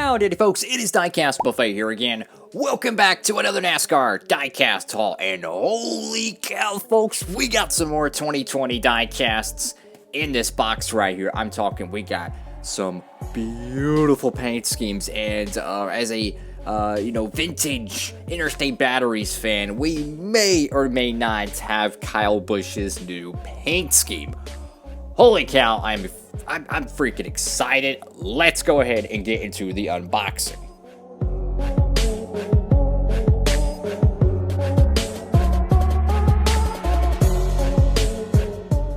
Howdy folks, it is Diecast Buffet here again. Welcome back to another NASCAR Diecast haul, and holy cow folks, we got some more 2020 Diecasts in this box right here. I'm talking, we got some beautiful paint schemes, and as a vintage Interstate Batteries fan, we may or may not have Kyle Busch's new paint scheme. Holy cow, I'm freaking excited. Let's go ahead and get into the unboxing.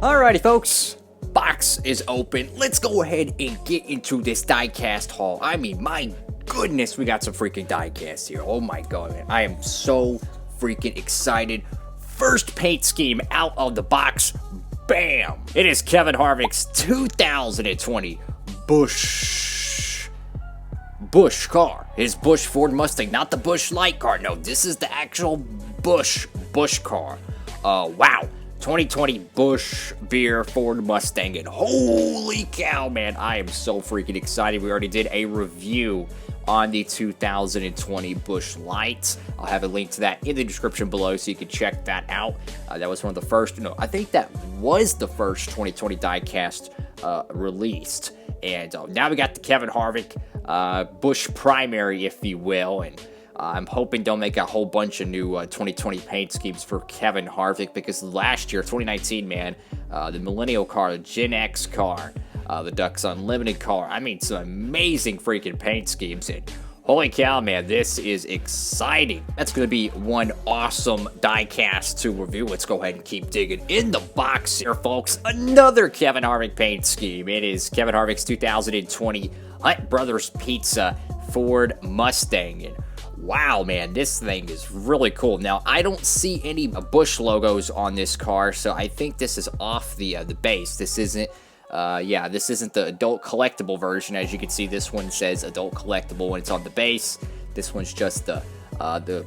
Alrighty folks, box is open. Let's go ahead and get into this diecast haul. I mean, my goodness, we got some freaking diecasts here. Oh my god, man. I am so freaking excited. First paint scheme out of the box. Bam! It is Kevin Harvick's 2020 Busch car. His Busch Ford Mustang, not the Busch Light car. No, this is the actual Busch car. Wow. 2020 Busch Beer Ford Mustang, and holy cow, man, I am so freaking excited. We already did a review on the 2020 Busch Light. I'll have a link to that in the description below so you can check that out. That was one of the first, I think that was the first 2020 diecast released. And now we got the Kevin Harvick Busch primary, if you will, and I'm hoping they'll make a whole bunch of new 2020 paint schemes for Kevin Harvick, because last year, 2019, man, the Millennial car, the Gen X car, the Ducks Unlimited car, I mean, some amazing freaking paint schemes, and holy cow, man, this is exciting. That's going to be one awesome diecast to review. Let's go ahead and keep digging in the box here, folks. Another Kevin Harvick paint scheme. It is Kevin Harvick's 2020 Hunt Brothers Pizza Ford Mustang, and wow, man, this thing is really cool. Now, I don't see any Busch logos on this car, so I think this is off the base. This isn't, this isn't the adult collectible version. As you can see, this one says adult collectible when it's on the base. This one's just the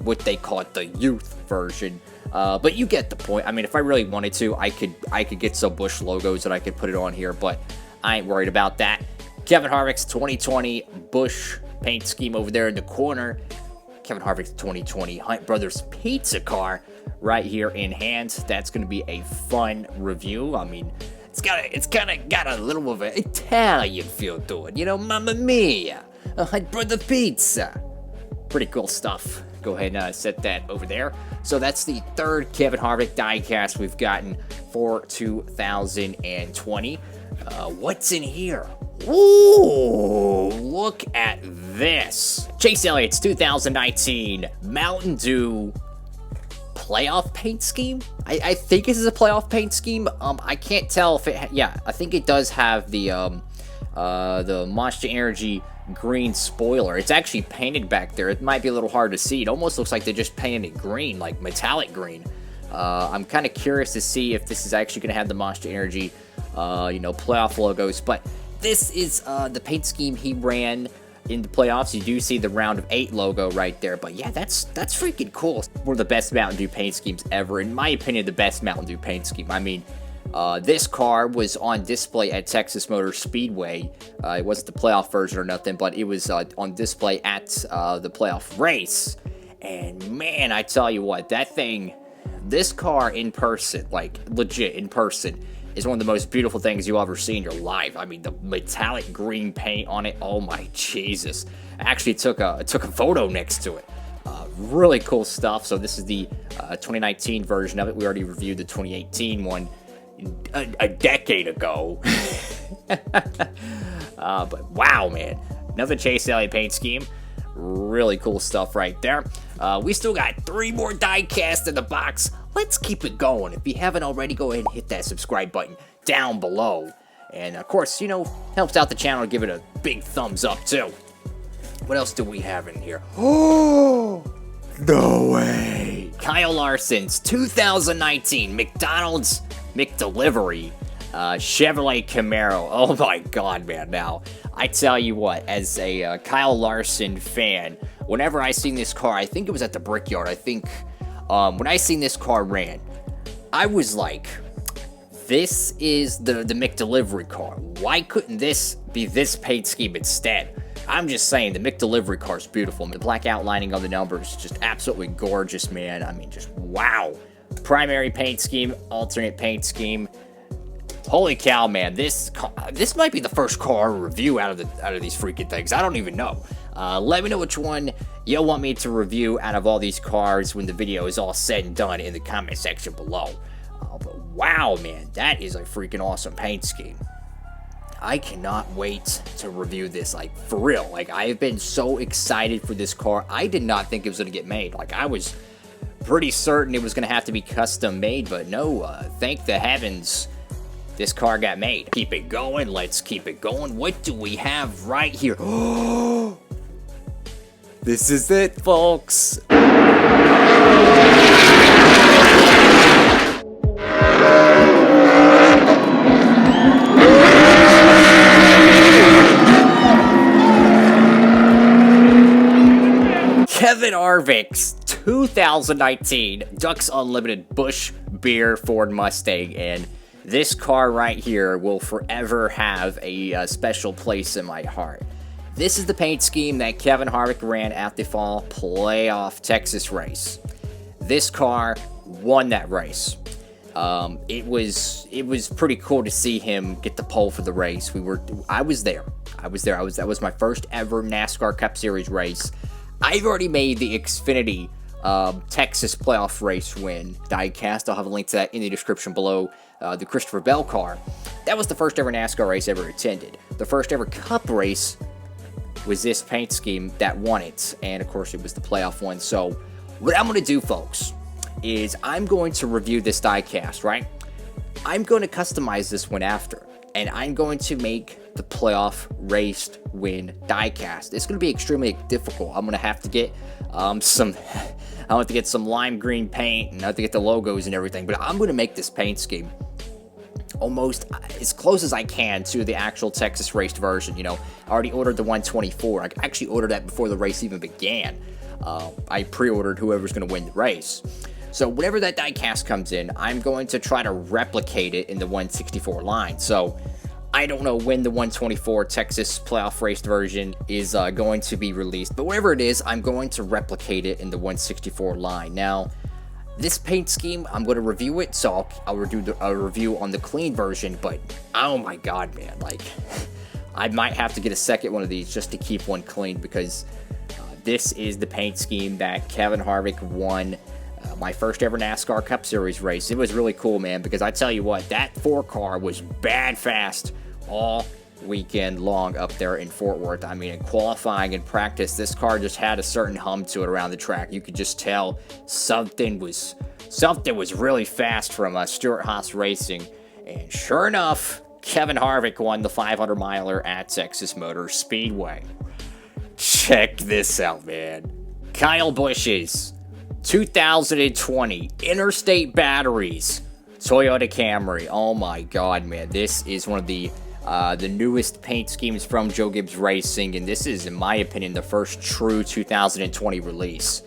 what they call it, the youth version. But you get the point. I mean, if I really wanted to, I could get some Busch logos and I could put it on here, but I ain't worried about that. Kevin Harvick's 2020 Busch paint scheme over there in the corner. Kevin Harvick's 2020 Hunt Brothers Pizza car right here in hand. That's going to be a fun review. I mean, it's kind of got a little of an Italian feel to it. You know, Mamma Mia, a Hunt Brothers Pizza. Pretty cool stuff. Go ahead and set that over there. So that's the third Kevin Harvick diecast we've gotten for 2020. What's in here? Ooh, look at this. Chase Elliott's 2019 Mountain Dew playoff paint scheme. I think this is a playoff paint scheme. I can't tell if it, I think it does have the Monster Energy green spoiler. It's actually painted back there. It might be a little hard to see. It almost looks like they just painted it green, like metallic green. I'm kind of curious to see if this is actually going to have the Monster Energy, playoff logos, but this is the paint scheme he ran in the playoffs. You do see the round of 8 logo right there, but yeah, that's freaking cool. One of the best Mountain Dew paint schemes ever. In my opinion, the best Mountain Dew paint scheme. I mean, this car was on display at Texas Motor Speedway. It wasn't the playoff version or nothing, but it was on display at the playoff race. And man, I tell you what, this car in person, like legit in person, is one of the most beautiful things you'll ever see in your life. I mean, the metallic green paint on it, oh my Jesus. I actually took a photo next to it. Really cool stuff. So this is the 2019 version of it. We already reviewed the 2018 one a decade ago. But wow, man. Another Chase Elliott paint scheme. Really cool stuff right there. We still got 3 more diecasts in the box. Let's keep it going. If you haven't already, go ahead and hit that subscribe button down below. And of course, helps out the channel to give it a big thumbs up too. What else do we have in here? Oh, no way. Kyle Larson's 2019 McDonald's McDelivery Chevrolet Camaro. Oh my god, man. Now, I tell you what, as a Kyle Larson fan, whenever I seen this car, I think it was at the Brickyard, I think when I seen this car ran, I was like, this is the McDelivery car. Why couldn't this be this paint scheme instead? I'm just saying, the McDelivery car is beautiful. The black outlining on the numbers, just absolutely gorgeous, man. I mean, just wow. Primary paint scheme, alternate paint scheme. Holy cow, man! This might be the first car review out of these freaking things. I don't even know. Let me know which one you'll want me to review out of all these cars when the video is all said and done in the comment section below. But wow, man, that is a freaking awesome paint scheme. I cannot wait to review this, like, for real. Like, I have been so excited for this car. I did not think it was going to get made. Like, I was pretty certain it was going to have to be custom made, but no, thank the heavens, this car got made. Keep it going. Let's keep it going. What do we have right here? Oh, this is it, folks. Kevin Harvick's 2019 Ducks Unlimited Busch Beer Ford Mustang, and this car right here will forever have a special place in my heart. This is the paint scheme that Kevin Harvick ran at the fall playoff Texas race. This car won that race. It was pretty cool to see him get the pole for the race. I was there. That was my first ever NASCAR Cup Series race. I've already made the Xfinity Texas playoff race win diecast. I'll have a link to that in the description below. The Christopher Bell car. That was the first ever NASCAR race I ever attended. The first ever Cup race was this paint scheme that won it. And of course it was the playoff one. So what I'm going to do, folks, is I'm going to review this diecast, right? I'm going to customize this one after. And I'm going to make the playoff race win diecast. It's going to be extremely difficult. I'm going to have to get some lime green paint, and I have to get the logos and everything. But I'm going to make this paint scheme almost as close as I can to the actual Texas race version. You know, I already ordered the 124. I actually ordered that before the race even began. I pre-ordered whoever's going to win the race. So whenever that diecast comes in, I'm going to try to replicate it in the 164 line. So I don't know when the 124 Texas playoff race version is going to be released, but whenever it is, I'm going to replicate it in the 164 line. Now, this paint scheme, I'm going to review it, so I'll do a review on the clean version, but oh my god, man, like, I might have to get a second one of these just to keep one clean, because this is the paint scheme that Kevin Harvick won my first ever NASCAR Cup Series race. It was really cool, man, because I tell you what, that 4 car was bad fast all weekend long up there in Fort Worth. I mean, in qualifying and practice, this car just had a certain hum to it around the track. You could just tell something was really fast from Stuart Haas Racing. And sure enough, Kevin Harvick won the 500-miler at Texas Motor Speedway. Check this out, man. Kyle Busch's 2020 Interstate batteries Toyota Camry. Oh my god, man, this is one of the newest paint schemes from Joe Gibbs Racing, and this is, in my opinion, the first true 2020 release.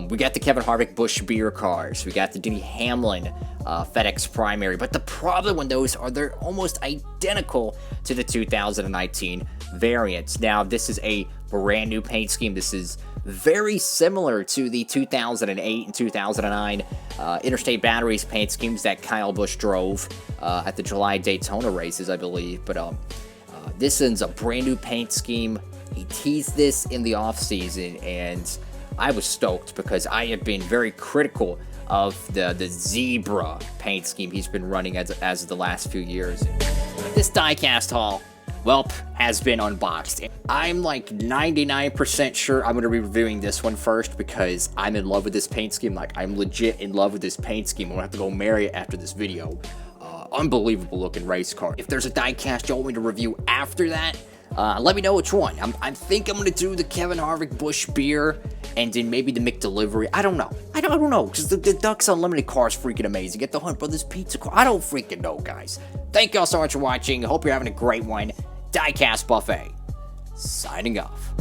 We got the Kevin Harvick Busch Beer cars. We got the Denny Hamlin FedEx Primary, but the problem with those are they're almost identical to the 2019 variants. Now, this is a brand new paint scheme. This is very similar to the 2008 and 2009 Interstate Batteries paint schemes that Kyle Busch drove at the July Daytona races, I believe. But this is a brand new paint scheme. He teased this in the offseason, and I was stoked because I have been very critical of the zebra paint scheme he's been running as of the last few years. This diecast haul, welp, has been unboxed. I'm like 99% sure I'm going to be reviewing this one first because I'm in love with this paint scheme. Like, I'm legit in love with this paint scheme. I'm going to have to go marry it after this video. Unbelievable looking race car. If there's a diecast you want me to review after that, let me know which one. I think I'm going to do the Kevin Harvick Busch Beer and then maybe the McDelivery. I don't know. I don't know, because the Ducks Unlimited car is freaking amazing. Get the Hunt Brothers Pizza car. I don't freaking know, guys. Thank y'all so much for watching. Hope you're having a great one. Diecast Buffet, signing off.